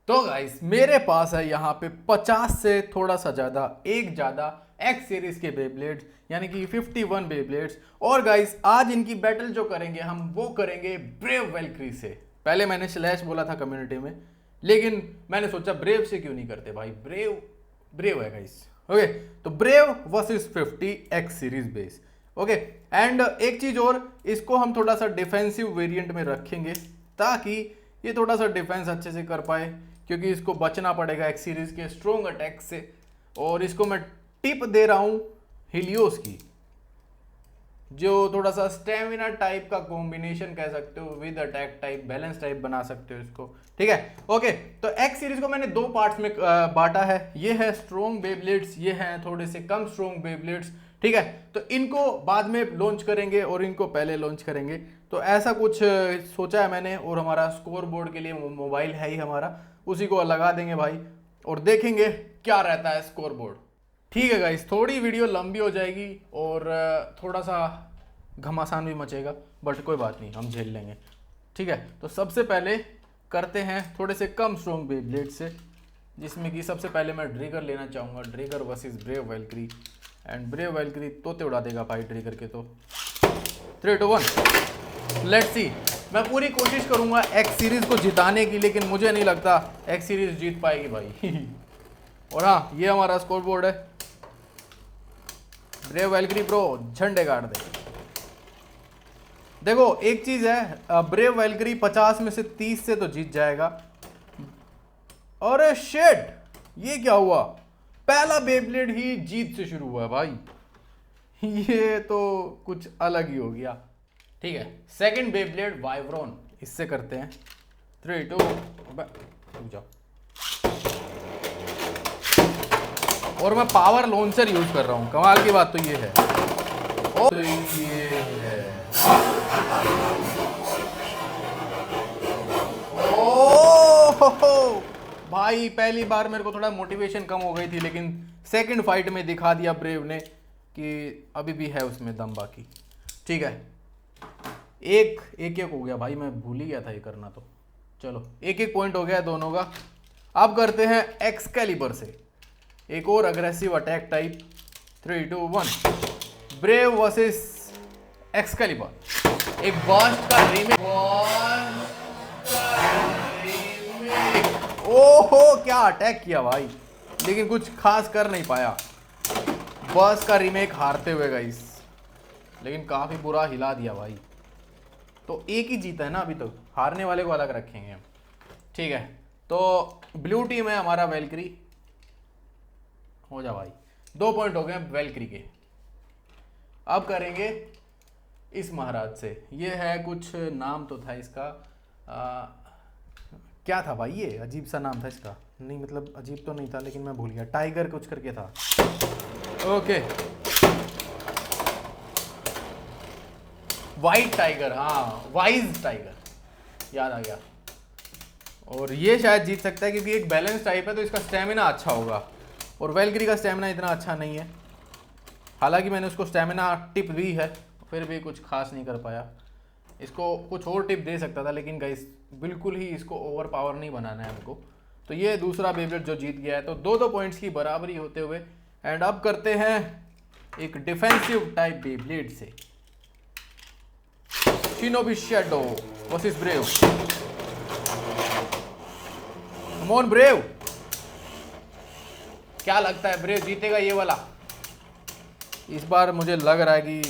तो गाइस मेरे पास है यहाँ पे 50 से थोड़ा सा ज़्यादा एक ज़्यादा एक्स सीरीज के बेब्लेड्स यानी कि 51 बेब्लेड्स। और गाइस आज इनकी बैटल जो करेंगे हम वो करेंगे ब्रेव वेलक्री से। पहले मैंने स्लैश बोला था कम्युनिटी में, लेकिन मैंने सोचा ब्रेव से क्यों नहीं करते भाई। ब्रेव ब्रेव है गाइस। ओके, तो brave versus 50 x series base. Okay, and एक चीज़ और, इसको हम थोड़ा सा डिफेंसिव वेरिएंट में रखेंगे ताकि ये थोड़ा सा डिफेंस अच्छे से कर पाए, क्योंकि इसको बचना पड़ेगा एक्स सीरीज के स्ट्रोंग अटैक से। और इसको मैं टिप दे रहा हूं हिलियोस की, जो थोड़ा सा स्टेमिना टाइप का कॉम्बिनेशन कह सकते हो with attack type, balance type बना सकते हो इसको। ठीक है, ओके। तो एक्स सीरीज को मैंने दो पार्ट्स में बांटा है। ये है स्ट्रोंग बेब्लेड्स, ये हैं थोड़े से कम स्ट्रोंग बेब्लेड्स। ठीक है, तो इनको बाद में लॉन्च करेंगे और इनको पहले लॉन्च करेंगे। तो ऐसा कुछ सोचा है मैंने। और हमारा स्कोर बोर्ड के लिए मोबाइल है ही हमारा, उसी को लगा देंगे भाई और देखेंगे क्या रहता है स्कोर बोर्ड। ठीक है गाइस, थोड़ी वीडियो लंबी हो जाएगी और थोड़ा सा घमासान भी मचेगा, बट कोई बात नहीं, हम झेल लेंगे। ठीक है, तो सबसे पहले करते हैं थोड़े से कम स्ट्रॉन्ग बेब्लेड से, जिसमें कि सबसे पहले मैं ड्रिगर लेना चाहूँगा। ड्रिगर versus brave वेलक्री, and brave Valkyrie तोते उड़ा देगा भाई ड्रिगर के। तो 3, 2, 1 लेट्स सी। मैं पूरी कोशिश करूँगा एक्स सीरीज़ को जिताने की, लेकिन मुझे नहीं लगता एक्स सीरीज़ जीत पाएगी भाई। और हाँ, ये हमारा स्कोर बोर्ड है। ब्रेव वेलक्री ब्रो झंडे गाड़ दे। देखो एक चीज है, ब्रेव वेलक्री 50 में से 30 से तो जीत जाएगा। अरे शिट, ये क्या हुआ? पहला बेब्लेड ही जीत से शुरू हुआ भाई। ये तो कुछ अलग ही हो गया। ठीक है, सेकंड बेब्लेड वाइब्रोन, इससे करते हैं। 3, 2 रुक जाओ। और मैं पावर लॉन्चर यूज कर रहा हूं, कमाल की बात तो ये है। और ये है ओ भाई, पहली बार मेरे को थोड़ा मोटिवेशन कम हो गई थी, लेकिन सेकंड फाइट में दिखा दिया ब्रेव ने कि अभी भी है उसमें दम बाकी। ठीक है, एक एक हो गया भाई, मैं भूल ही गया था ये करना। तो चलो एक एक पॉइंट हो गया दोनों का। अब करते हैं एक्सकैलिबर से एक और aggressive attack type. 3, 2, 1 brave versus Excalibur. एक बर्स्ट का रीमेक। ओहो क्या अटैक किया भाई, लेकिन कुछ खास कर नहीं पाया। बर्स्ट का रीमेक हारते हुए गाइस, लेकिन काफी बुरा हिला दिया भाई। तो एक ही जीता है ना अभी तक, तो हारने वाले को अलग रखेंगे हम। ठीक है, तो ब्लू टीम है हमारा वेलक्री। हो जा भाई, 2 पॉइंट हो गए वेलक्री के। अब करेंगे इस महाराज से। ये है कुछ नाम तो था इसका, क्या था भाई? ये अजीब सा नाम था इसका। नहीं मतलब अजीब तो नहीं था, लेकिन मैं भूल गया। टाइगर कुछ करके था। ओके, वाइट टाइगर, हाँ वाइज टाइगर, याद आ गया। और ये शायद जीत सकता है क्योंकि एक बैलेंस टाइप है, तो इसका स्टेमिना अच्छा होगा। और वेलक्री का स्टेमिना इतना अच्छा नहीं है, हालांकि मैंने उसको स्टेमिना टिप दी है, फिर भी कुछ खास नहीं कर पाया। इसको कुछ और टिप दे सकता था, लेकिन गाइस बिल्कुल ही इसको ओवर पावर नहीं बनाना है हमको। तो ये दूसरा बेब्लेड जो जीत गया है, तो 2-2 पॉइंट्स की बराबरी होते हुए। एंड अब करते हैं एक डिफेंसिव टाइप बेब्लेड से। Shinobi shadow versus brave. Come on brave, क्या लगता है ब्रेव जीतेगा ये वाला? इस बार मुझे लग रहा है कि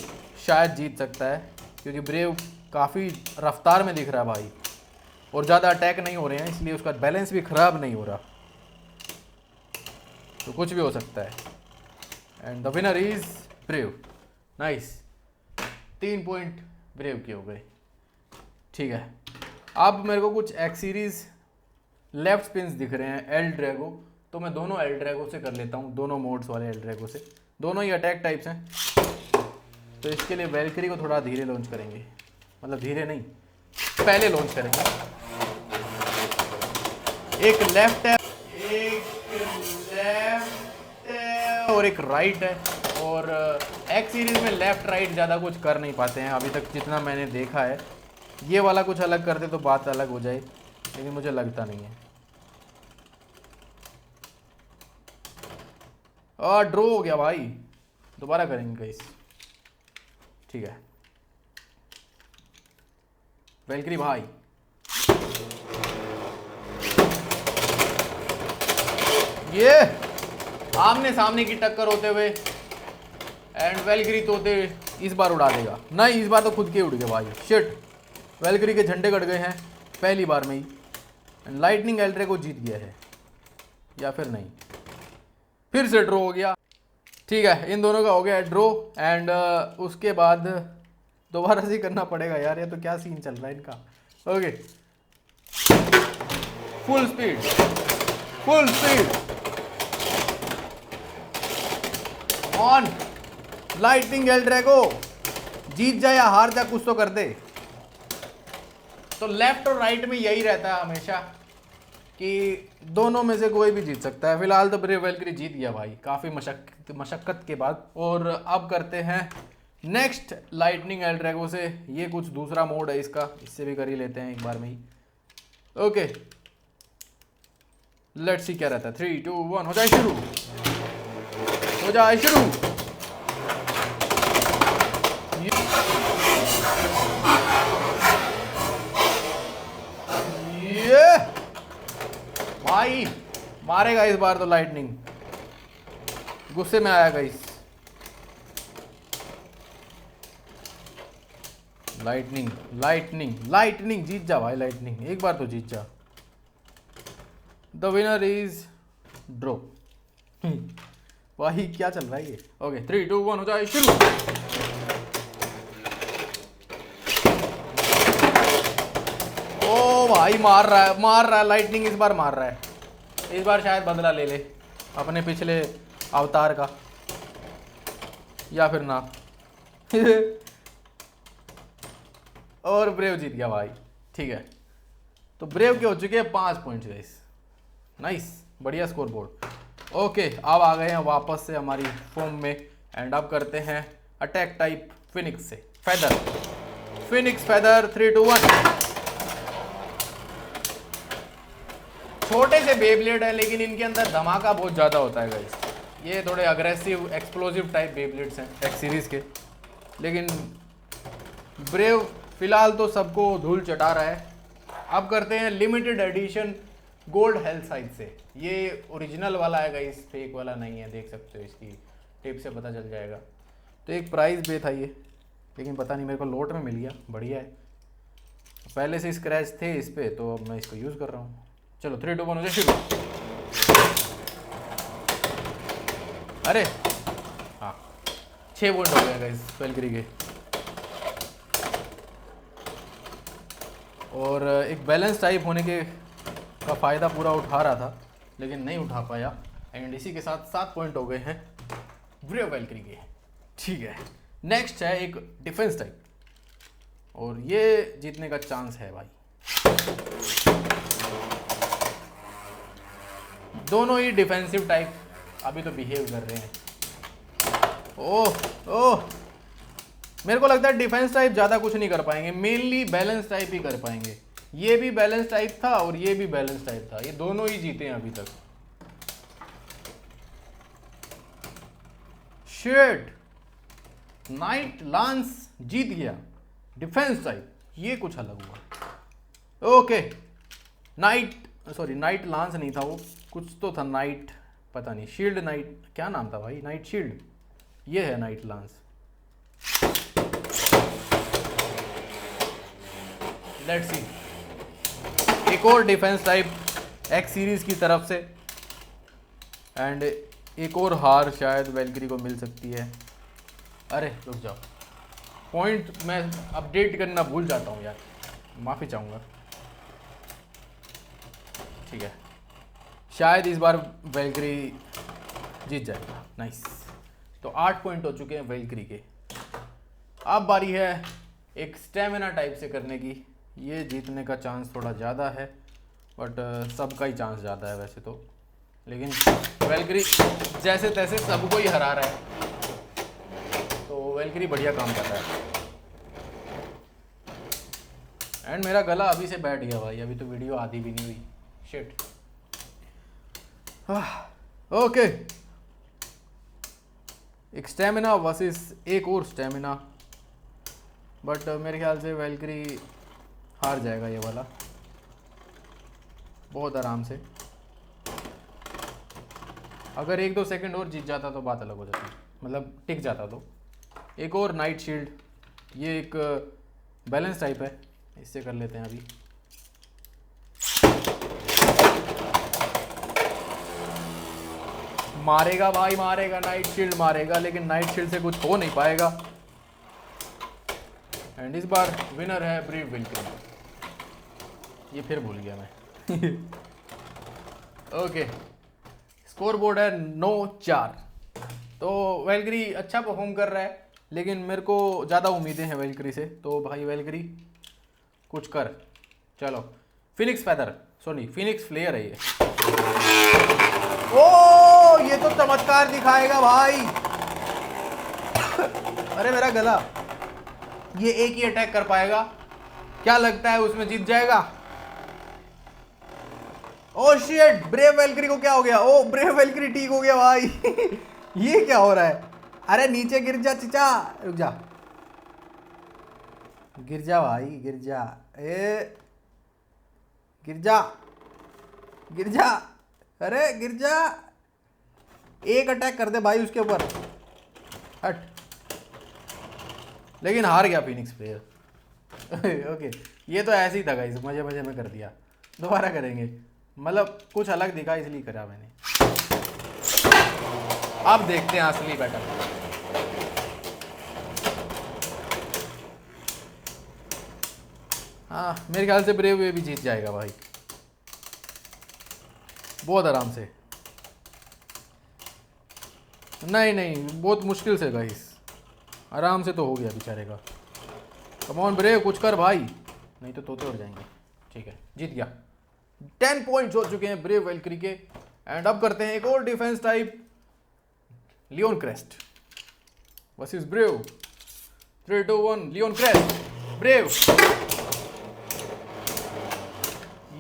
शायद जीत सकता है, क्योंकि ब्रेव काफ़ी रफ्तार में दिख रहा है भाई, और ज़्यादा अटैक नहीं हो रहे हैं, इसलिए उसका बैलेंस भी ख़राब नहीं हो रहा। तो कुछ भी हो सकता है। And the winner is brave. Nice, 3 point brave के हो गए। ठीक है, अब मेरे को कुछ एक्स सीरीज लेफ्ट स्पिन्स दिख रहे हैं एल ड्रैगो, तो मैं दोनों एल ड्रैगो से कर लेता हूँ, दोनों मोड्स वाले एल ड्रैगो से। दोनों ही अटैक टाइप्स हैं, तो इसके लिए वेलक्री को थोड़ा धीरे लॉन्च करेंगे, मतलब धीरे नहीं, पहले लॉन्च करेंगे। एक लेफ्ट है, और एक राइट है। और एक्स सीरीज में लेफ्ट राइट ज़्यादा कुछ कर नहीं पाते हैं अभी तक, जितना मैंने देखा है। ये वाला कुछ अलग करते तो बात अलग हो जाए, लेकिन मुझे लगता नहीं है। ड्रॉ हो गया भाई, दोबारा करेंगे गाइस। ठीक है वेलकरी भाई, ये आमने सामने की टक्कर होते हुए एंड वेलकरी तोते इस बार उड़ा देगा। नहीं इस बार तो खुद के उड़ गए भाई, शिट। वेलकरी के झंडे कट गए हैं पहली बार में ही। एंड लाइटनिंग एल्ड्रे को जीत गया है या फिर नहीं, फिर से ड्रॉ हो गया। ठीक है इन दोनों का हो गया ड्रॉ एंड उसके बाद दोबारा से करना पड़ेगा यार, ये तो क्या सीन चल रहा है इनका। Okay full speed, full speed on. Lightning L Drago जीत जाए या हार जाए कुछ तो कर दे। तो लेफ्ट और राइट में यही रहता है हमेशा कि दोनों में से कोई भी जीत सकता है। फिलहाल तो ब्रेव वेलकरी जीत गया भाई काफ़ी मशक्कत के बाद। और अब करते हैं नेक्स्ट लाइटनिंग एल्ड्रेगो से। ये कुछ दूसरा मोड है इसका, इससे भी कर ही लेते हैं एक बार में ही। ओके लेट्स सी क्या रहता है। 3 2 1 हो जाए शुरू, हो जाए शुरू। ये भाई मारेगा इस बार तो लाइटनिंग, गुस्से में आया गाइस। लाइटनिंग लाइटनिंग लाइटनिंग जीत जा भाई, लाइटनिंग एक बार तो जीत जा। The winner is draw. भाई क्या चल रहा है ये। ओके 3 2 1 हो जाए शुरू। ओ भाई मार रहा है लाइटनिंग, इस बार मार रहा है। इस बार शायद बदला ले ले अपने पिछले अवतार का, या फिर ना। और ब्रेव जीत गया भाई। ठीक है तो ब्रेव के हो चुके हैं 5 पॉइंट्स गाइस, नाइस बढ़िया स्कोर बोर्ड। ओके अब आ गए हैं वापस से हमारी फॉर्म में एंड अब करते हैं अटैक टाइप फिनिक्स से। Feather, Phoenix feather 3 2 1। छोटे से बेब्लेड है लेकिन इनके अंदर धमाका बहुत ज़्यादा होता है गाइस। ये थोड़े अग्रेसिव एक्सप्लोजिव टाइप बेब्लेड्स हैं एक्स सीरीज़ के, लेकिन ब्रेव फिलहाल तो सबको धूल चटा रहा है। अब करते हैं limited edition gold health size से। ये ओरिजिनल वाला है गाइस, फेक वाला नहीं है, देख सकते हो इसकी टिप से पता चल जाएगा। तो एक प्राइस पे था ये, लेकिन पता नहीं मेरे को लोट में मिल गया, बढ़िया है। पहले से स्क्रैच थे इस पे तो अब मैं इसको यूज़ कर रहा हूँ। चलो 3 2 1 हो जाए शुरू। अरे हाँ 6 पॉइंट हो गया गाइस वेलकरी के। और एक बैलेंस टाइप होने के का फ़ायदा पूरा उठा रहा था लेकिन नहीं उठा पाया एंड इसी के साथ 7 पॉइंट हो गए हैं ब्रेव वेलकरी के। ठीक है नेक्स्ट है एक डिफेंस टाइप और ये जीतने का चांस है भाई। दोनों ही डिफेंसिव टाइप अभी तो बिहेव कर रहे हैं। ओह ओह मेरे को लगता है डिफेंस टाइप ज़्यादा कुछ नहीं कर पाएंगे, मेनली बैलेंस टाइप ही कर पाएंगे। ये भी बैलेंस टाइप था और ये भी बैलेंस टाइप था, ये दोनों ही जीते हैं अभी तक। शिट नाइट लांस जीत गया डिफेंस टाइप, ये कुछ अलग हुआ। ओके नाइट लांस नहीं था वो, कुछ तो था नाइट, पता नहीं शील्ड नाइट क्या नाम था भाई, नाइट शील्ड, ये है नाइट लांस। लेट्स सी एक और डिफेंस टाइप एक्स सीरीज की तरफ से एंड एक और हार शायद वेलकरी को मिल सकती है। अरे रुक जाओ, पॉइंट मैं अपडेट करना भूल जाता हूँ यार, माफ़ी चाहूँगा। ठीक है शायद इस बार वेलकरी जीत जाएगा। नाइस तो 8 पॉइंट हो चुके हैं वेलकरी के। अब बारी है एक स्टेमिना टाइप से करने की। ये जीतने का चांस थोड़ा ज़्यादा है बट सबका ही चांस ज़्यादा है वैसे तो, लेकिन वेलकरी जैसे तैसे सबको ही हरा रहा है तो वेलकरी बढ़िया काम कर रहा है। एंड मेरा गला अभी से बैठ गया भाई, अभी तो वीडियो आधी भी नहीं हुई। शिट ओके एक स्टेमिना वर्सेस एक और स्टेमिना, बट मेरे ख्याल से वैल्करी हार जाएगा ये वाला बहुत आराम से। अगर 1-2 सेकंड और जीत जाता तो बात अलग हो जाती, मतलब टिक जाता तो। एक और नाइट शील्ड, ये एक बैलेंस टाइप है, इससे कर लेते हैं अभी। मारेगा भाई मारेगा, नाइट शील्ड मारेगा, लेकिन नाइट शील्ड से कुछ हो नहीं पाएगा। एंड इस बार विनर है ब्रेव वैल्करी। ये फिर भूल गया मैं। ओके, स्कोर बोर्ड है 9-4। तो वैल्करी अच्छा परफॉर्म कर रहा है, लेकिन मेरे को ज़्यादा उम्मीदें हैं वैल्करी से। तो भाई वैल्करी कुछ कर। चलो, Phoenix Feather, sorry Phoenix Flare है ये। ओ ये तो चमत्कार दिखाएगा भाई। अरे मेरा गला, ये एक ही अटैक कर पाएगा, क्या लगता है उसमें जीत जाएगा? ओ शिट, ब्रेव वैल्करी को क्या हो गया? ओ ब्रेव वैल्करी ठीक हो गया भाई। ये क्या हो रहा है? अरे नीचे गिर जा चिचा, रुक जा, गिर जा भाई, गिर जा, ए गिर जा, गिर जा, अरे गिर जा। एक अटैक कर दे भाई उसके ऊपर, हट। लेकिन हार गया फिनिक्स प्लेयर। ओके, ये तो ऐसे ही था गाइस, मजे मजे में कर दिया। दोबारा करेंगे, मतलब कुछ अलग दिखा इसलिए करा मैंने। अब देखते हैं असली बैटल। हाँ, मेरे ख्याल से ब्रेव वे भी जीत जाएगा भाई, बहुत आराम से। नहीं नहीं, बहुत मुश्किल से गाइस, आराम से तो हो गया बेचारे का। कम ऑन ब्रेव, कुछ कर भाई, नहीं तो तोते उड़ जाएंगे। ठीक है, जीत गया। 10 पॉइंट्स हो चुके हैं ब्रेव वैल्करी के। एंड अब करते हैं एक और defence type, Leon Crest versus Brave. 3, 2, 1, Leon Crest, Brave.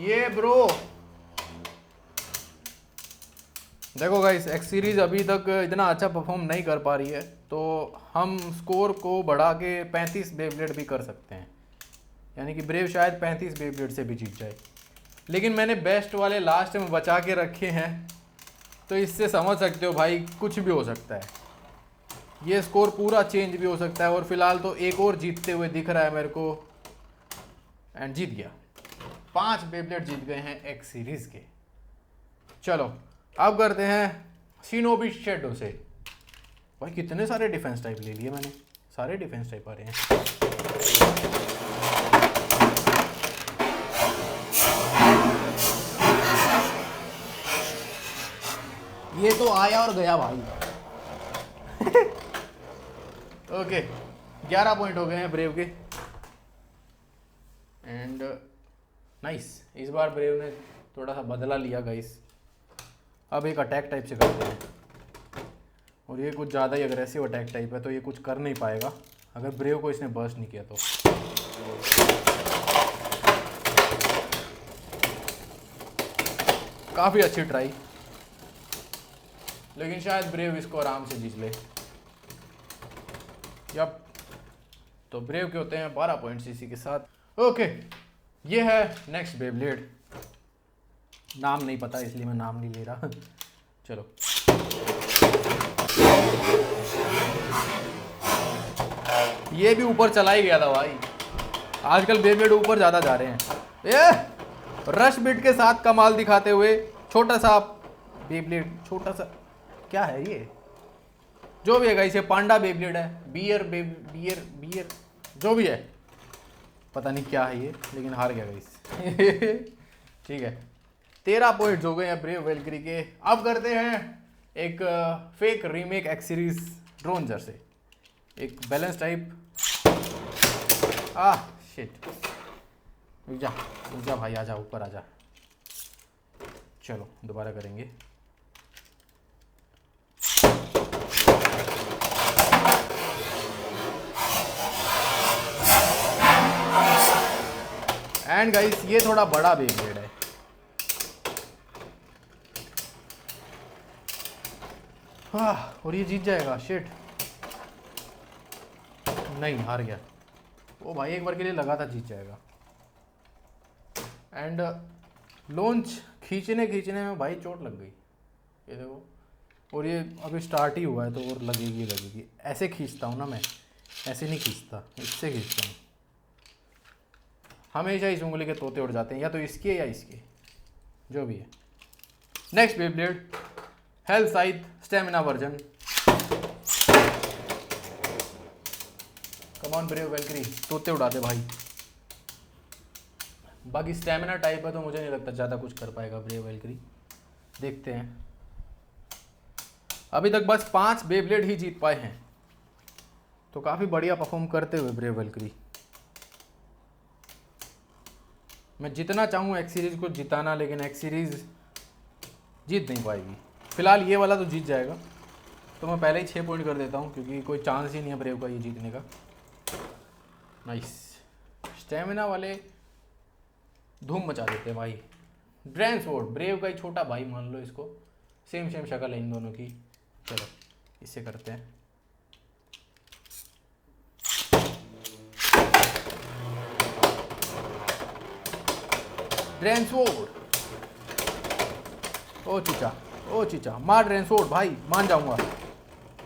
ये ब्रो देखो गाइस, एक्स सीरीज अभी तक इतना अच्छा परफॉर्म नहीं कर पा रही है, तो हम स्कोर को बढ़ा के 35 बेब्लेड भी कर सकते हैं। यानी कि ब्रेव शायद 35 बेब्लेड से भी जीत जाए। लेकिन मैंने बेस्ट वाले लास्ट में बचा के रखे हैं, तो इससे समझ सकते हो भाई कुछ भी हो सकता है। ये स्कोर पूरा चेंज भी हो सकता है। और फिलहाल तो एक और जीतते हुए दिख रहा है मेरे को, एंड जीत गया। 5 बेब्लेड जीत गए हैं एक्स सीरीज के। चलो अब करते हैं शिनोबी शेडो से। भाई कितने सारे डिफेंस टाइप ले लिए मैंने, सारे डिफेंस टाइप आ रहे हैं। ये तो आया और गया भाई। ओके, 11 पॉइंट हो गए हैं ब्रेव के। एंड नाइस, इस बार ब्रेव ने थोड़ा सा बदला लिया गाइस। अब एक अटैक टाइप से करते हैं, और ये कुछ ज़्यादा ही अग्रेसिव अटैक टाइप है, तो ये कुछ कर नहीं पाएगा अगर ब्रेव को इसने बर्स्ट नहीं किया तो। काफ़ी अच्छी ट्राई, लेकिन शायद ब्रेव इसको आराम से जीत ले। यप, तो ब्रेव के होते हैं 12 पॉइंट्स इसी के साथ। ओके, ये है नेक्स्ट बेब्लेड। नाम नहीं पता इसलिए मैं नाम नहीं ले रहा। चलो, ये भी ऊपर चला ही गया था भाई। आजकल बेब्लेड ऊपर ज़्यादा जा रहे हैं। ये रश बिट के साथ कमाल दिखाते हुए छोटा सा बेब्लेड, छोटा सा क्या है ये, जो भी है गाइस, ये पांडा बेब्लेड है, बियर जो भी है, पता नहीं क्या है ये, लेकिन हार गया गाइस। ठीक है, 13 पॉइंट्स हो गए हैं ब्रेव वैल्करी के। अब करते हैं एक फेक रीमेक एक्स सीरीज ड्रोनजर से, एक बैलेंस टाइप। शिट, रुक जा भाई, आजा ऊपर आजा। चलो दोबारा करेंगे। एंड गाइस, ये थोड़ा बड़ा बेब्लेड है। और ये जीत जाएगा। शिट, नहीं, हार गया। वो भाई एक बार के लिए लगा था जीत जाएगा। एंड लॉन्च खींचने में भाई चोट लग गई, ये देखो। और ये अभी स्टार्ट ही हुआ है तो और लगेगी। ऐसे खींचता हूँ ना मैं, ऐसे नहीं खींचता, इससे खींचता हूँ। हमेशा इस उंगली के तोते उड़ जाते हैं, या तो इसके या इसके, जो भी है। Next Beyblade health side stamina version. Come on brave Valkyrie, तोते उड़ा दे भाई। बाकी स्टेमिना टाइप है तो मुझे नहीं लगता ज़्यादा कुछ कर पाएगा ब्रेव वेलक्री, देखते हैं। अभी तक बस 5 बेब्लेड ही जीत पाए हैं, तो काफ़ी बढ़िया परफॉर्म करते हुए ब्रेव वेलक्री। मैं जितना चाहूँ एक्स सीरीज़ को जिताना, लेकिन एक्स सीरीज़ जीत नहीं पाएगी। फिलहाल ये वाला तो जीत जाएगा, तो मैं पहले ही 6 पॉइंट कर देता हूँ, क्योंकि कोई चांस ही नहीं है ब्रेव का ये जीतने का। नाइस, स्टेमिना वाले धूम मचा देते हैं भाई। ड्रैगन स्वॉर्ड, ब्रेव का ही छोटा भाई मान लो इसको, सेम शक्ल है इन दोनों की। चलो इससे करते हैं। ड्रैगन स्वॉर्ड, ओ चीचा मार ड्रैगन स्वॉर्ड भाई, मान जाऊंगा।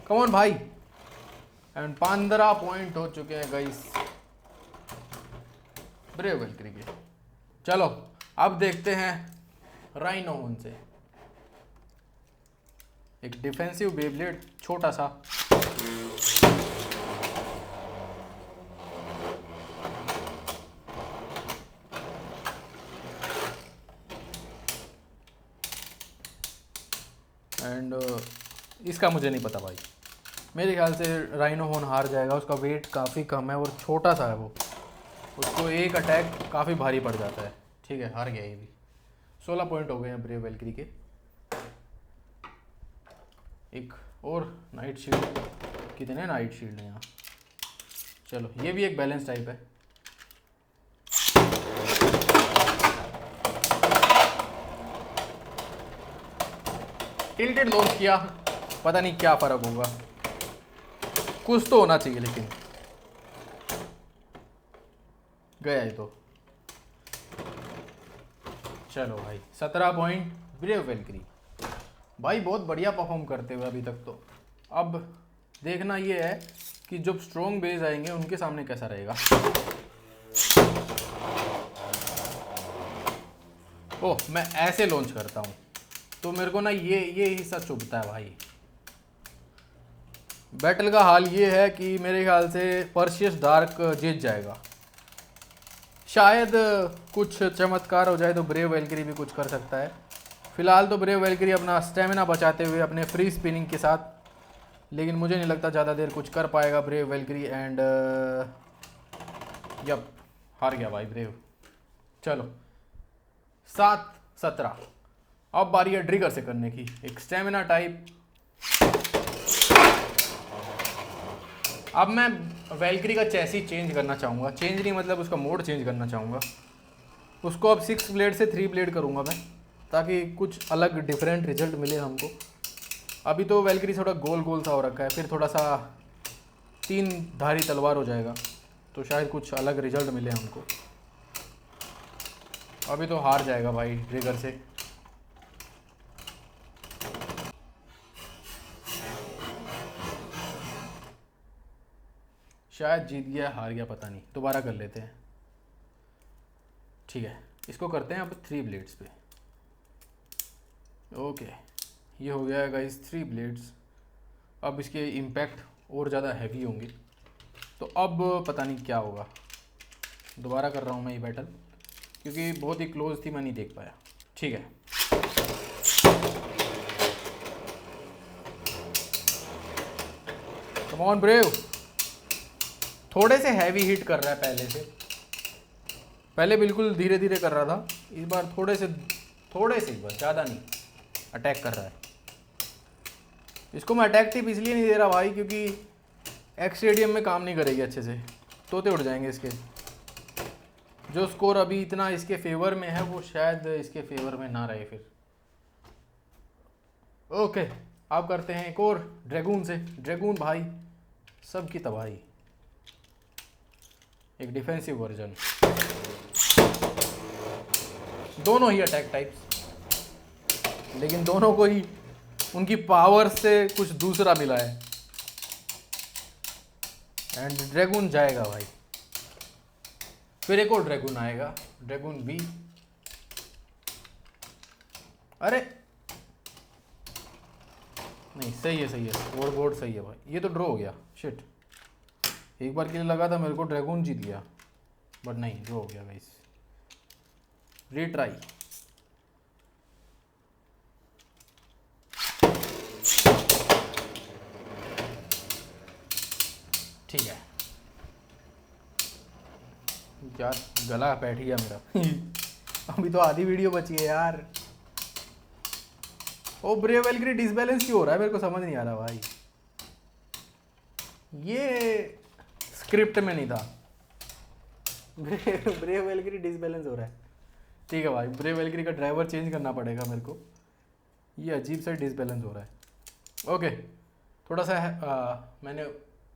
कम ऑन भाई। एंड 15 पॉइंट हो चुके हैं गाइस ब्रेव वेलक्री के। चलो अब देखते हैं राइनोहॉर्न से, एक डिफेंसिव बेब्लेड छोटा सा। एंड इसका मुझे नहीं पता भाई, मेरे ख्याल से राइनोहॉर्न हार जाएगा। उसका वेट काफ़ी कम है और छोटा सा है वो, उसको एक अटैक काफ़ी भारी पड़ जाता है। ठीक है, हार गया ये भी। 16 पॉइंट हो गए हैं ब्रेव वेलक्री के। एक और नाइट शील्ड, कितने नाइट शील्ड हैं यहाँ। चलो ये भी एक बैलेंस टाइप है। टिल्टेड लॉन्च किया, पता नहीं क्या फ़र्क होगा, कुछ तो होना चाहिए, लेकिन गया ही तो। चलो भाई 17 पॉइंट ब्रेव वेलक्री भाई, बहुत बढ़िया परफॉर्म करते हुए अभी तक। तो अब देखना ये है कि जब स्ट्रॉन्ग बेस आएंगे उनके सामने कैसा रहेगा। ओह, मैं ऐसे लॉन्च करता हूँ तो मेरे को ना ये हिस्सा चुभता है भाई। बैटल का हाल ये है कि मेरे ख्याल से पर्शियस डार्क जीत जाएगा। शायद कुछ चमत्कार हो जाए तो ब्रेव वेलक्री भी कुछ कर सकता है। फिलहाल तो ब्रेव वेलक्री अपना स्टेमिना बचाते हुए अपने फ्री स्पिनिंग के साथ, लेकिन मुझे नहीं लगता ज़्यादा देर कुछ कर पाएगा ब्रेव वेलक्री। एंड यप, हार गया भाई ब्रेव। चलो 7-17, अब बारी है ट्रिगर से करने की, एक स्टेमिना टाइप। अब मैं वेलक्री का चेसी चेंज करना चाहूँगा, चेंज नहीं मतलब उसका मोड चेंज करना चाहूँगा। उसको अब 6 ब्लेड से 3 ब्लेड करूँगा मैं, ताकि कुछ अलग डिफरेंट रिजल्ट मिले हमको। अभी तो वेलक्री थोड़ा गोल गोल सा हो रखा है, फिर थोड़ा सा 3 धारी तलवार हो जाएगा, तो शायद कुछ अलग रिजल्ट मिले हमको। अभी तो हार जाएगा भाई ट्रिगर से। शायद जीत गया, हार गया, पता नहीं, दोबारा कर लेते हैं। ठीक है, इसको करते हैं अब 3 ब्लेड्स पे। ओके, ये हो गया है गाइस 3 ब्लेड्स। अब इसके इम्पैक्ट और ज़्यादा हैवी होंगे, तो अब पता नहीं क्या होगा। दोबारा कर रहा हूँ मैं ये बैटल, क्योंकि बहुत ही क्लोज थी, मैं नहीं देख पाया। ठीक है, कम ऑन ब्रेव। थोड़े से हैवी हिट कर रहा है पहले बिल्कुल धीरे धीरे कर रहा था, इस बार थोड़े से बस, ज़्यादा नहीं अटैक कर रहा है। इसको मैं अटैक टिप इसलिए नहीं दे रहा भाई, क्योंकि एक्स स्टेडियम में काम नहीं करेगी अच्छे से, तोते उड़ जाएंगे इसके। जो स्कोर अभी इतना इसके फेवर में है वो शायद इसके फेवर में ना रहे फिर। ओके, अब करते हैं एक और ड्रैगून से। ड्रैगून भाई सबकी तबाही। एक डिफेंसिव वर्जन, दोनों ही अटैक टाइप्स, लेकिन दोनों को ही उनकी पावर से कुछ दूसरा मिला है। एंड ड्रैगून जाएगा भाई, फिर एक और ड्रैगून आएगा, ड्रैगून बी। अरे नहीं, सही है सही है, और बोर्ड सही है भाई। ये तो ड्रॉ हो गया, शिट। एक बार के लिए लगा था मेरे को ड्रैगून जीत गया, बट नहीं, ड्रॉ हो गया गाइस। रीट्राई। ठीक है यार, गला बैठ गया मेरा। अभी तो आधी वीडियो बची है यार। ओ ब्रेव वेलग्री डिसबैलेंस क्यों हो रहा है, मेरे को समझ नहीं आ रहा भाई। ये स्क्रिप्ट में नहीं था। ब्रेव वेलग्री डिसबैलेंस हो रहा है। ठीक है भाई, ब्रेव वेलग्री का ड्राइवर चेंज करना पड़ेगा मेरे को। ये अजीब सा डिसबैलेंस हो रहा है। ओके, थोड़ा सा मैंने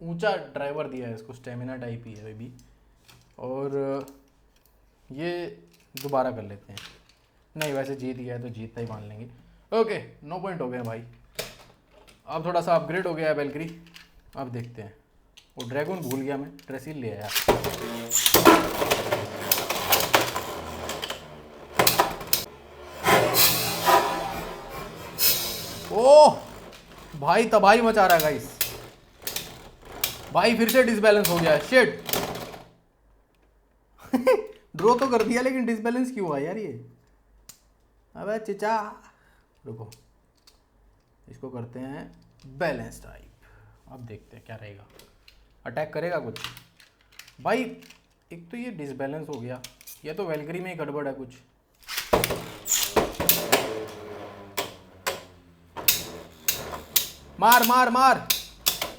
ऊंचा ड्राइवर दिया है इसको, स्टेमिना टाइप ही है वे भी। और ये दोबारा कर लेते हैं। नहीं, वैसे जीत गया है तो जीतता ही मान लेंगे। ओके, 9 पॉइंट हो गए भाई। अब थोड़ा सा अपग्रेड हो गया है वेलग्री। अब देखते हैं। वो ड्रैगन भूल गया मैं, ट्रेसिल ले आया। ओह भाई, तबाही मचा रहा है गाइस। भाई फिर से डिसबैलेंस हो गया है, शिट। ड्रॉ तो कर दिया, लेकिन डिसबैलेंस क्यों हुआ यार ये। अबे चिचा, रुको, इसको करते हैं बैलेंस टाइप। अब देखते हैं क्या रहेगा। अटैक करेगा कुछ भाई। एक तो ये डिसबैलेंस हो गया, या तो वेलग्री में ही गड़बड़ है कुछ। मार मार मार,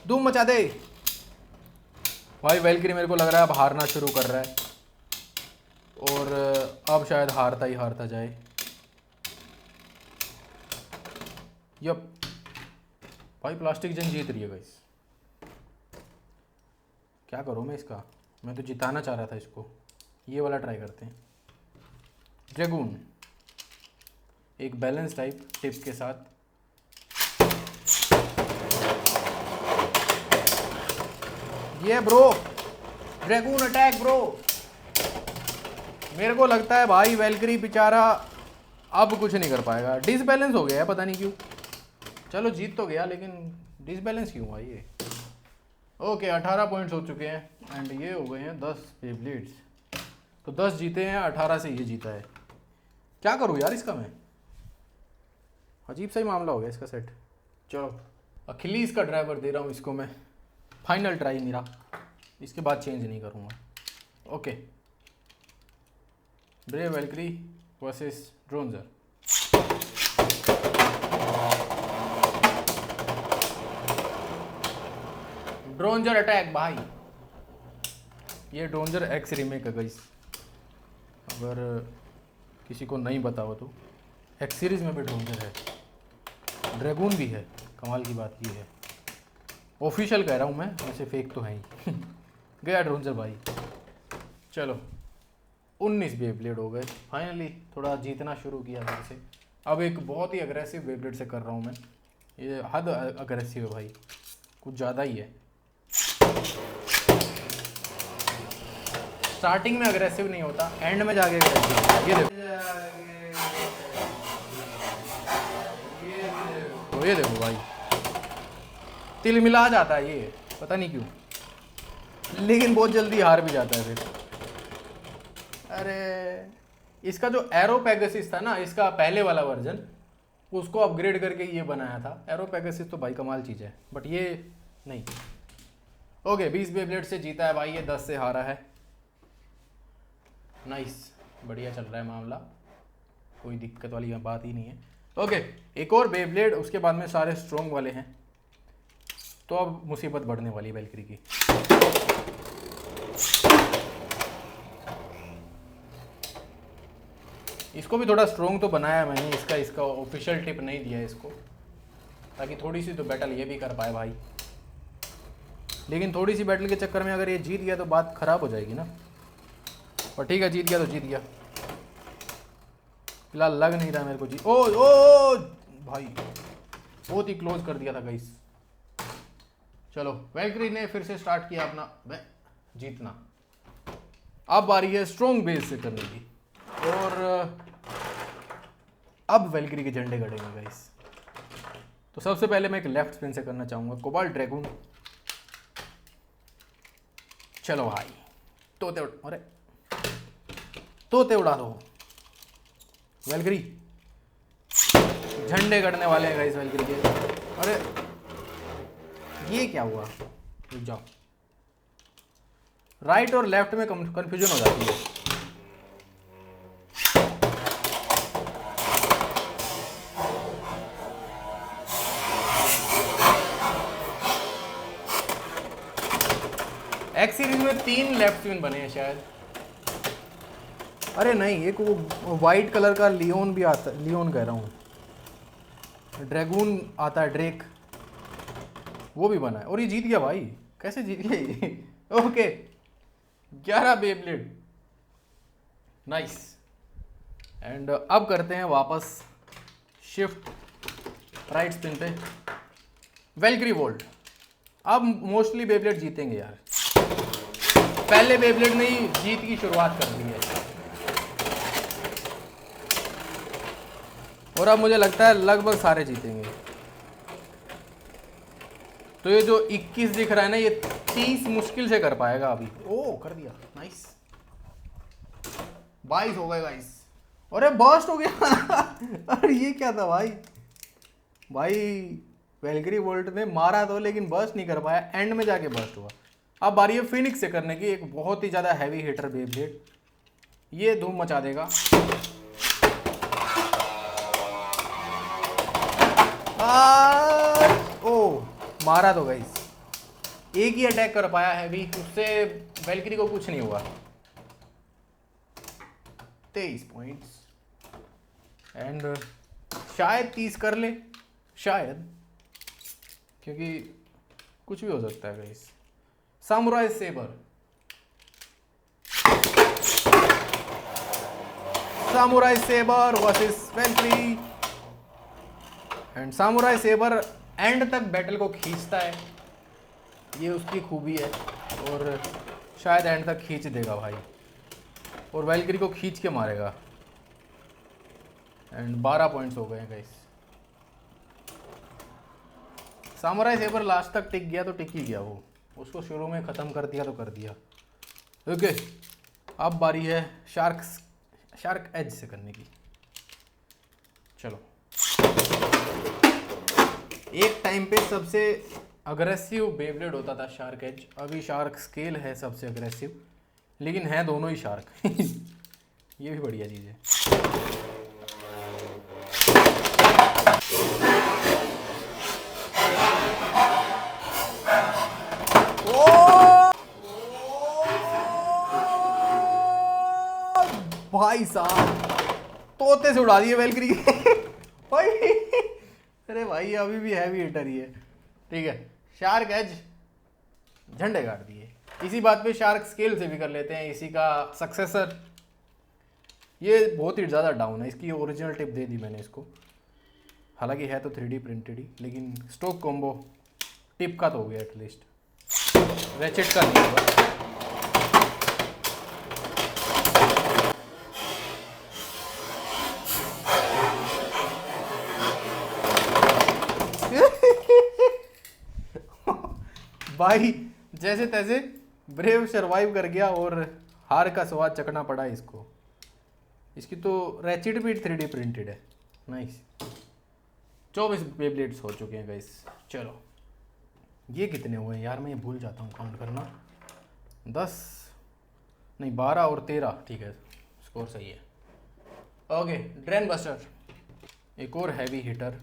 धूम मचा दे भाई। वेलग्री मेरे को लग रहा है अब हारना शुरू कर रहा है, और अब शायद हारता ही हारता जाए। यप भाई, प्लास्टिक जंग जीत रही है गाइस। क्या करूँ मैं इसका, मैं तो जिताना चाह रहा था इसको। ये वाला ट्राई करते हैं। ड्रैगून एक बैलेंस टाइप टिप के साथ। ये ब्रो, ड्रैगून अटैक ब्रो। मेरे को लगता है भाई वेलग्री बेचारा अब कुछ नहीं कर पाएगा। डिसबैलेंस हो गया है, पता नहीं क्यों। चलो जीत तो गया, लेकिन डिसबैलेंस क्यों हुआ ये। ओके, 18 पॉइंट्स हो चुके हैं। एंड ये हो गए हैं 10 बेब्लेड्स। तो 10 जीते हैं, 18 से ये जीता है। क्या करूँ यार इसका मैं, अजीब सा ही मामला हो गया इसका सेट। चलो, अखिलीस का ड्राइवर दे रहा हूँ इसको मैं। फाइनल ट्राई मेरा, इसके बाद चेंज नहीं करूँगा। Okay, brave Valkyrie versus Dranzer. Dranzer attack भाई। ये ड्रोनजर एक्स रीमेक है गाइस, अगर किसी को नहीं पता हो तो। एक्स सीरीज में भी ड्रोनजर है, ड्रैगून भी है। कमाल की बात ये है, ऑफिशियल कह रहा हूँ मैं, वैसे फेक तो है ही। गया ड्रोनजर भाई। चलो 19 बेब्लेड हो गए फाइनली। थोड़ा जीतना शुरू किया फिर से। अब एक बहुत ही अग्रेसिव बेब्लेड से कर रहा हूँ मैं। ये हद अग्रेसिव है भाई, कुछ ज़्यादा ही है। स्टार्टिंग में अग्रेसिव नहीं होता, एंड में जाके अग्रेसिव। ये देखो, तो ये देखो भाई, तिल मिला जाता है ये, पता नहीं क्यों, लेकिन बहुत जल्दी हार भी जाता है फिर। अरे इसका जो एरो पेगासिस था ना, इसका पहले वाला वर्जन, उसको अपग्रेड करके ये बनाया था। एरो पेगासिस तो भाई कमाल चीज़ है, बट ये नहीं। ओके, 20 बेब्लेड से जीता है भाई ये, 10 से हारा है। नाइस, बढ़िया चल रहा है मामला, कोई दिक्कत वाली बात ही नहीं है। ओके, एक और बेब्लेड, उसके बाद में सारे स्ट्रॉन्ग वाले हैं। तो अब मुसीबत बढ़ने वाली है वेलग्री की। इसको भी थोड़ा स्ट्रॉन्ग तो बनाया मैंने, इसका ऑफिशियल टिप नहीं दिया है इसको, ताकि थोड़ी सी तो बैटल ये भी कर पाए भाई। लेकिन थोड़ी सी बैटल के चक्कर में अगर ये जीत गया तो बात खराब हो जाएगी ना। और ठीक है, जीत गया तो जीत गया। फिलहाल लग नहीं रहा मेरे को जीत। ओ भाई बहुत ही क्लोज कर दिया था गाइस। चलो वैल्क्री ने फिर से स्टार्ट किया अपना जीतना। अब बारी है स्ट्रॉन्ग बेस से करने की, और अब वैल्क्री के झंडे गड़ेंगे गाइस। तो सबसे पहले मैं एक लेफ्ट स्पिन से करना चाहूंगा कोबाल्ट ड्रैगन। चलो भाई तोते उड़ा दो। वैल्क्री झंडे गड़ने वाले हैं गाइस वैल्क्री के। अरे ये क्या हुआ, रुक जाओ। राइट और लेफ्ट में कंफ्यूजन हो जाती है। एक्स सीरीज में 3 लेफ्ट स्पिन बने हैं शायद। अरे नहीं, एक वो वाइट कलर का लियोन भी आता, लियोन कह रहा हूँ, ड्रैगून आता है, ड्रेक, वो भी बना है। और ये जीत गया भाई, कैसे जीत गया ये? Okay 11 Beyblade, nice. एंड अब करते हैं वापस शिफ्ट राइट स्पिन पे, वैल्क्री वोल्ट। अब मोस्टली बेब्लेड जीतेंगे यार, पहले बेब्लेड ने ही जीत की शुरुआत कर दी है। और अब मुझे लगता है लगभग सारे जीतेंगे। तो ये जो 21 दिख रहा है ना, ये 30 मुश्किल से कर पाएगा अभी। ओ कर दिया, नाइस। 22 हो गए गाइस। अरे बर्स्ट हो गया अरे ये क्या था भाई वैल्क्री वोल्ट ने मारा तो, लेकिन बर्स्ट नहीं कर पाया, एंड में जाके बर्स्ट हुआ। अब बारी है फिनिक्स से करने की, एक बहुत ही ज्यादा हैवी हिटर बेब्लेड, ये धूम मचा देगा। ओ मारा तो गाइस, एक ही अटैक कर पाया हैवी, उससे वैल्क्री को कुछ नहीं हुआ। 23 पॉइंट्स एंड शायद 30 कर ले, शायद, क्योंकि कुछ भी हो सकता है guys. Samurai saber, samurai saber versus Valkyrie. And samurai saber end तक बैटल को खींचता है, ये उसकी खूबी है, और शायद एंड तक खींच देगा भाई, और वैल्क्री को खींच के मारेगा। एंड 12 पॉइंट्स हो गए हैं गाइस। सामुराई सेबर लास्ट तक टिक गया तो टिक ही गया, वो उसको शुरू में ख़त्म कर दिया तो कर दिया। ओके अब बारी है शार्क एज से करने की। चलो, एक टाइम पे सबसे अग्रेसिव बेब्लेड होता था शार्क एज, अभी शार्क स्केल है सबसे अग्रेसिव, लेकिन है दोनों ही शार्क ये भी बढ़िया चीज़ है। भाई साहब तोते से उड़ा दिए वैल्क्री भाई अरे भाई अभी भी हैवी हिटर ही है। ठीक है, शार्क एज झंडे गाड़ दिए। इसी बात पे शार्क स्केल से भी कर लेते हैं, इसी का सक्सेसर। ये बहुत ही ज़्यादा डाउन है, इसकी ओरिजिनल टिप दे दी मैंने इसको, हालांकि है तो 3D प्रिंटेड ही, लेकिन स्टोक कॉम्बो टिप का तो हो गया एटलीस्ट, रेचेट का नहीं होगा। भाई जैसे तैसे ब्रेव सरवाइव कर गया और हार का स्वाद चखना पड़ा इसको। इसकी तो रैचिट भी 3D प्रिंटेड है, नाइस। 24 बेब्लेड्स हो चुके हैं गाइस। चलो ये कितने हुए यार, मैं ये भूल जाता हूँ काउंट करना। 10 नहीं 12 और 13, ठीक है स्कोर सही है। ओके ड्रेन बस्टर, एक और हैवी हिटर।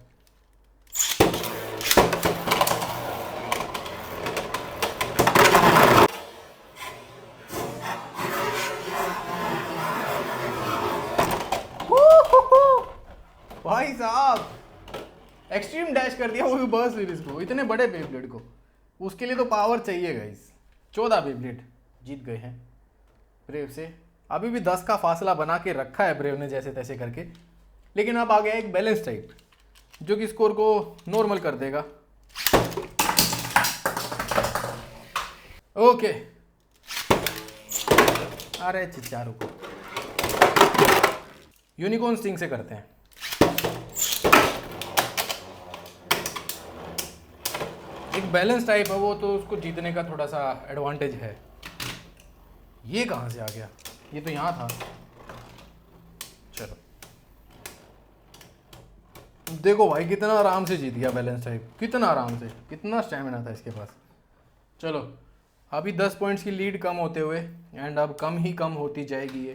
भाई साहब एक्सट्रीम डैश कर दिया, वो भी बर्स्ट सीरीज को, इतने बड़े बेब्लेड को। उसके लिए तो पावर चाहिए गाइस। 14 बेब्लेड जीत गए हैं ब्रेव से। अभी भी 10 का फासला बना के रखा है ब्रेव ने जैसे तैसे करके, लेकिन अब आ गया एक बैलेंस टाइप जो कि स्कोर को नॉर्मल कर देगा। ओके, अरे चिचारू को यूनिकॉर्न स्टिंग से करते हैं। एक बैलेंस टाइप है वो, तो उसको जीतने का थोड़ा सा एडवांटेज है। ये कहां से आ गया? ये तो यहां था। चलो देखो भाई कितना आराम से जीत गया बैलेंस टाइप, कितना आराम से, कितना स्टैमिना था इसके पास। चलो अभी 10 पॉइंट्स की लीड कम होते हुए, एंड अब कम ही कम होती जाएगी ये।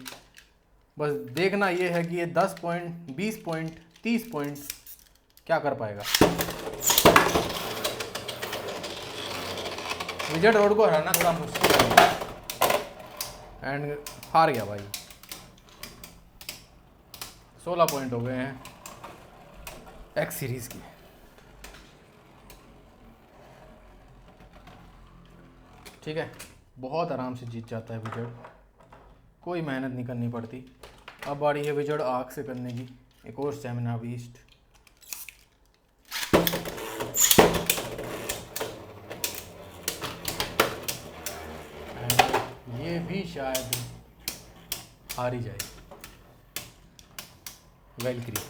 बस देखना ये है कि ये 10 पॉइंट, 20 पॉइंट, 30 पॉइंट क्या कर पाएगा। विजट रोड को हराना थोड़ा मुश्किल है, एंड हार गया भाई। 16 पॉइंट हो गए हैं एक्स सीरीज की। ठीक है, बहुत आराम से जीत जाता है विजट, कोई मेहनत नहीं करनी पड़ती। अब बारी है विजट आग से करने की। एक और स्टेमिना बीस्ट। ये भी शायद हार ही जाए। वेलक्री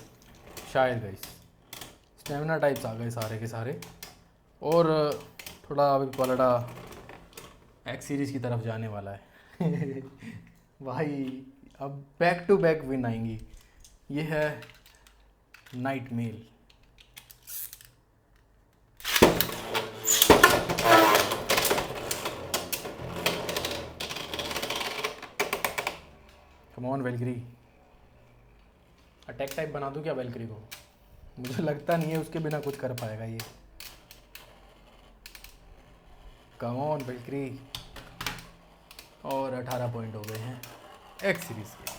शायद गाइस। स्टेमिना टाइप्स आ गए सारे के सारे, और थोड़ा अभी पलड़ा एक्स सीरीज की तरफ जाने वाला है। भाई अब बैक टू बैक विन आएंगी। ये है knight mail. Come on Valkyrie, attack type बना दूं क्या वेलक्री को? मुझे लगता नहीं है उसके बिना कुछ कर पाएगा ये। Come on Valkyrie. और 18 पॉइंट हो गए हैं एक्स सीरीज के।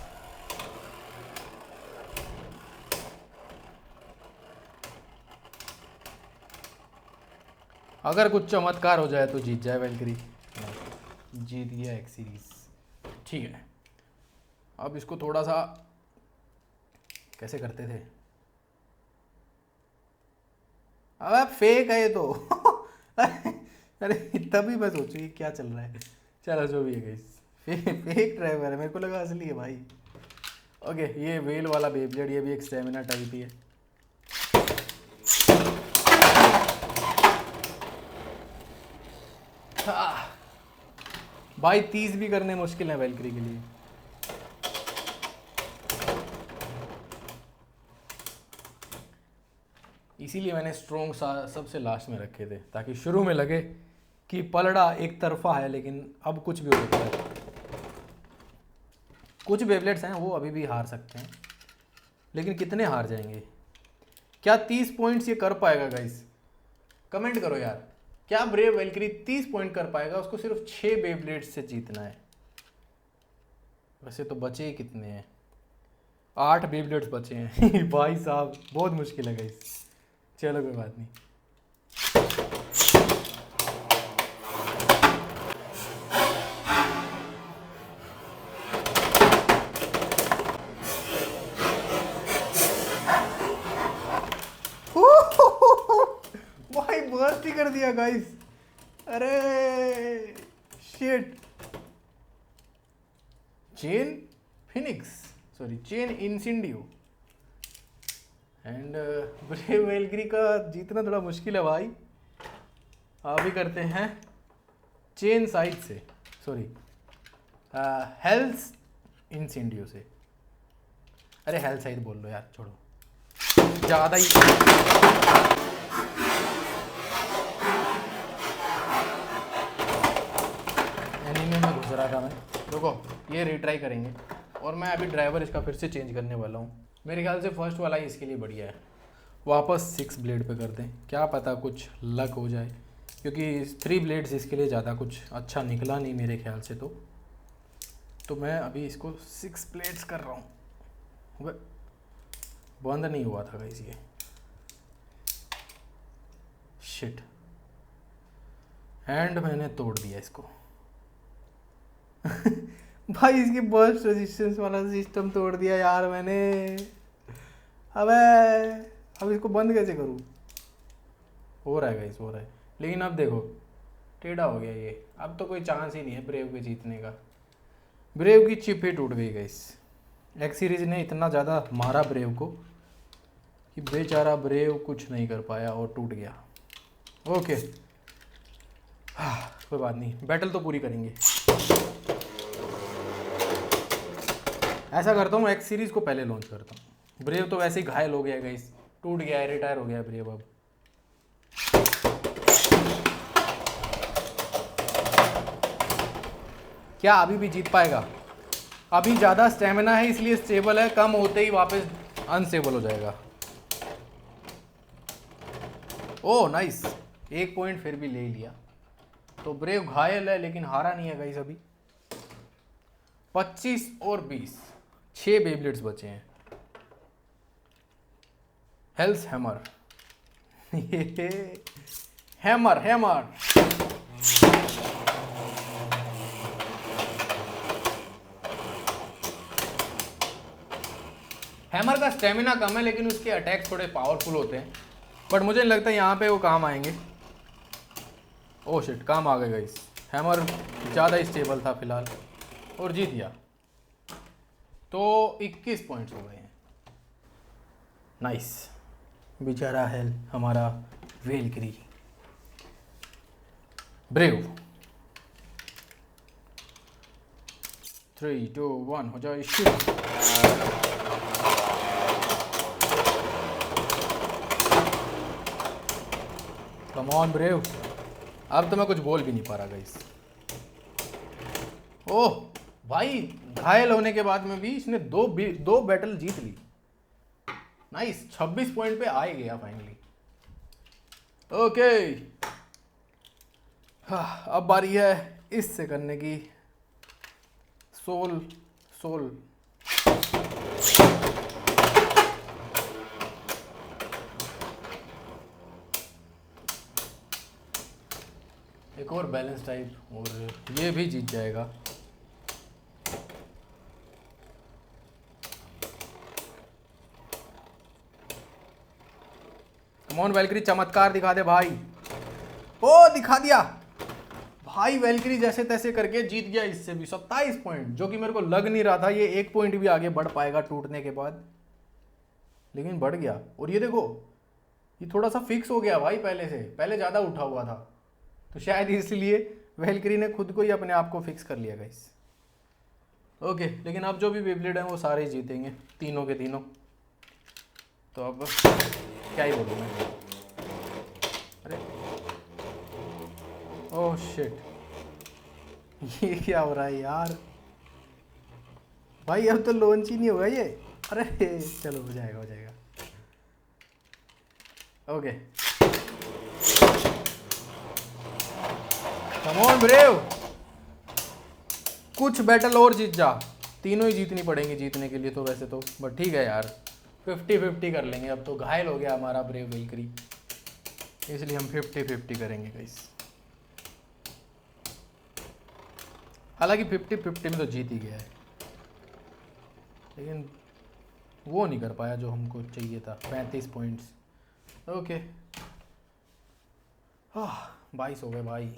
अगर कुछ चमत्कार हो जाए तो जीत जाए वेलक्री। जीत गया एक्स सीरीज। ठीक है, अब इसको थोड़ा सा कैसे करते थे? अब फेक है ये तो। अरे तभी मैं सोचू कि क्या चल रहा है। चलो जो भी है गाइस, फेक ड्राइवर है, मेरे को लगा असली है भाई। ओके, ये वेल वाला बेब्लेड, ये भी एक स्टेमिना टाइप ही है। भाई 30 भी करने मुश्किल है वेलक्री के लिए। इसीलिए मैंने स्ट्रोंग सबसे लास्ट में रखे थे, ताकि शुरू में लगे कि पलड़ा एक तरफा है, लेकिन अब कुछ भी हो सकता है। कुछ बेबलेट्स हैं वो अभी भी हार सकते हैं, लेकिन कितने हार जाएंगे? क्या 30 पॉइंट्स ये कर पाएगा गाइस? कमेंट करो यार, क्या ब्रेव वेलक्री 30 पॉइंट कर पाएगा? उसको सिर्फ 6 बेबलेट्स से जीतना है। वैसे तो बचे ही कितने हैं? 8 बेबलेट्स बचे हैं। भाई साहब बहुत मुश्किल है गाइस। चलो कोई बात नहीं। भाई बर्स्ट ही कर दिया गाइस। अरे shit. Chain Phoenix, sorry chain Incendio, and brave Valkyrie का जीतना थोड़ा मुश्किल है भाई। अभी करते हैं चेन साइड से, सॉरी हेल्थ इंसेंडियो से। अरे हेल्थ साइड बोल लो यार, छोड़ो ज़्यादा ही। एनीमे में घुस रहा था मैं। रुको, ये रिट्राई करेंगे, और मैं अभी ड्राइवर इसका फिर से चेंज करने वाला हूँ। मेरे ख्याल से फर्स्ट वाला ही इसके लिए बढ़िया है। वापस 6 ब्लेड पे कर दें, क्या पता कुछ लक हो जाए, क्योंकि 3 ब्लेड्स इसके लिए ज़्यादा कुछ अच्छा निकला नहीं मेरे ख्याल से। तो मैं अभी इसको 6 ब्लेड्स कर रहा हूँ। बंद नहीं हुआ था गाइस ये। शिट, हैंड मैंने तोड़ दिया इसको। भाई इसकी बर्स्ट रेजिस्टेंस वाला सिस्टम तोड़ दिया यार मैंने। अबे अब इसको बंद कैसे करूँ? हो रहा है गाइस, हो रहा है, लेकिन अब देखो टेढ़ा हो गया ये। अब तो कोई चांस ही नहीं है ब्रेव के जीतने का। ब्रेव की चिप ही टूट गई गाइस। एक्स सीरीज ने इतना ज़्यादा मारा ब्रेव को कि बेचारा ब्रेव कुछ नहीं कर पाया और टूट गया। ओके कोई बात नहीं, बैटल तो पूरी करेंगे। ऐसा करता हूँ एक्स सीरीज को पहले लॉन्च करता हूँ। ब्रेव तो वैसे ही घायल हो गया गाइस, टूट गया है, रिटायर हो गया ब्रेव अब। क्या अभी भी जीत पाएगा? अभी ज़्यादा स्टेमिना है इसलिए स्टेबल है, कम होते ही वापस अनस्टेबल हो जाएगा। ओह नाइस, 1 पॉइंट फिर भी ले लिया। तो ब्रेव घायल है लेकिन हारा नहीं है गाइस अभी। 25 और 20, 6 बेब्लेड्स बचे हैं। हेल्स हैमर। Hammer hammer. हैमर का स्टेमिना कम है लेकिन उसके अटैक थोड़े पावरफुल होते हैं, बट मुझे नहीं लगता यहाँ पे वो काम आएंगे। ओह शिट, काम आ गए गाइस। हैमर ज़्यादा स्टेबल था फिलहाल और जीत गया। तो 21 पॉइंट्स हो गए हैं। नाइस, बेचारा है हमारा वेलक्री। ब्रेव 3 2 1 हो जाए शूट। Come on brave. अब तो मैं कुछ बोल भी नहीं पा रहा गाइस। ओह भाई, घायल होने के बाद में भी इसने दो बैटल जीत ली। नाइस, 26 पॉइंट पे आ ही गया फाइनली। ओके अब बारी है इससे करने की। सोल सोल एक और बैलेंस टाइप और ये भी जीत जाएगा। कमॉन वेलक्री, चमत्कार दिखा दे भाई। ओ दिखा दिया भाई, वेलक्री जैसे तैसे करके जीत गया इससे भी 27 पॉइंट, जो कि मेरे को लग नहीं रहा था ये 1 पॉइंट भी आगे बढ़ पाएगा टूटने के बाद, लेकिन बढ़ गया। और ये देखो ये थोड़ा सा फिक्स हो गया भाई, पहले ज़्यादा उठा हुआ था, तो शायद इसलिए वेलक्री ने खुद को ही अपने आप को फिक्स कर लिया गाइस। ओके, लेकिन अब जो भी बेब्लेड हैं वो सारे जीतेंगे, तीनों के तीनों। तो अब क्या ही बोलूँ मैं। अरे ओह शिट, ये क्या हो रहा है यार भाई, अब तो लॉन्च ही नहीं होगा ये। अरे चलो हो जाएगा, हो जाएगा। ओके कम ऑन ब्रेव, कुछ बैटल और जीत जा। तीनों ही जीतनी पड़ेंगी जीतने के लिए तो वैसे तो, बट ठीक है यार 50-50 कर लेंगे। अब तो घायल हो गया हमारा ब्रेव वेलक्री, इसलिए हम 50-50 करेंगे गाइस। हालांकि 50-50 में तो जीत ही गया है, लेकिन वो नहीं कर पाया जो हमको चाहिए था, 35 पॉइंट्स। ओके 22 हो गए भाई।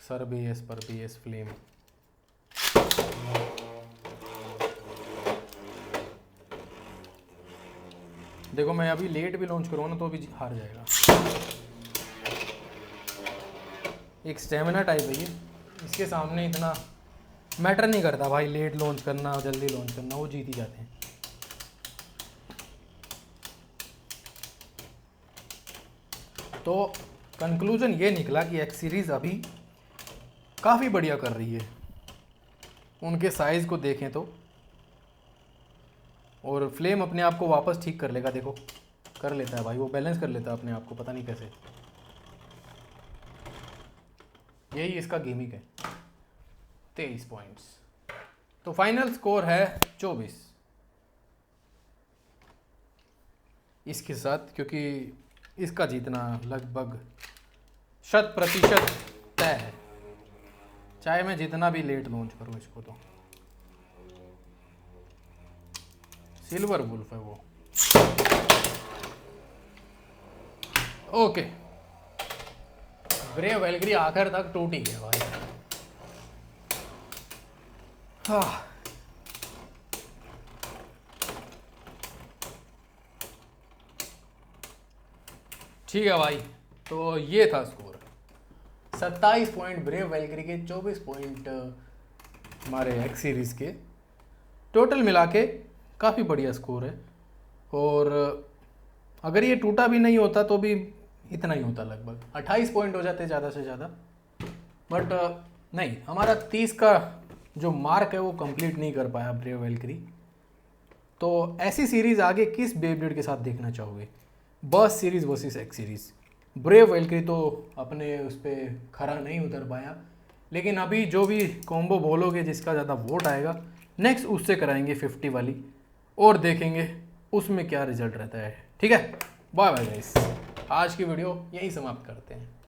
सर BS पर BS फ्लेम। देखो मैं अभी लेट भी लॉन्च करूँ ना तो अभी हार जाएगा। एक स्टेमिना टाइप है ये, इसके सामने इतना मैटर नहीं करता भाई, लेट लॉन्च करना जल्दी लॉन्च करना, वो जीत ही जाते हैं। तो कंक्लूजन ये निकला कि एक्स सीरीज़ अभी काफ़ी बढ़िया कर रही है, उनके साइज़ को देखें तो। और फ्लेम अपने आप को वापस ठीक कर लेगा, देखो कर लेता है भाई, वो बैलेंस कर लेता है अपने आप को, पता नहीं कैसे। यही इसका गेमिंग है। 23 पॉइंट्स, तो फाइनल स्कोर है 24 इसके साथ, क्योंकि इसका जीतना लगभग 100% तय है, चाहे मैं जितना भी लेट लॉन्च करूं इसको। तो सिल्वर वुल्फ है वो। ओके, ब्रेव वैल्क्री आखिर तक टूट ही गया भाई। हाँ, ठीक है भाई, तो ये था स्कोर। 27 पॉइंट ब्रेव वैल्क्री के, 24 पॉइंट हमारे एक्स सीरीज़ के। टोटल मिला के काफ़ी बढ़िया स्कोर है। और अगर ये टूटा भी नहीं होता तो भी इतना ही होता, लगभग 28 पॉइंट हो जाते ज़्यादा से ज़्यादा। बट नहीं, हमारा 30 का जो मार्क है वो कंप्लीट नहीं कर पाया ब्रेव वैल्क्री। तो ऐसी सीरीज़ आगे किस बेब्लेड के साथ देखना चाहोगे? Burst series versus X series. Brave Valkyrie तो अपने उस पर खरा नहीं उतर पाया, लेकिन अभी जो भी कॉम्बो बोलोगे जिसका ज़्यादा वोट आएगा, नेक्स्ट उससे कराएंगे 50 वाली और देखेंगे उसमें क्या रिजल्ट रहता है। ठीक है, बाय बाय गाइस, आज की वीडियो यहीं समाप्त करते हैं।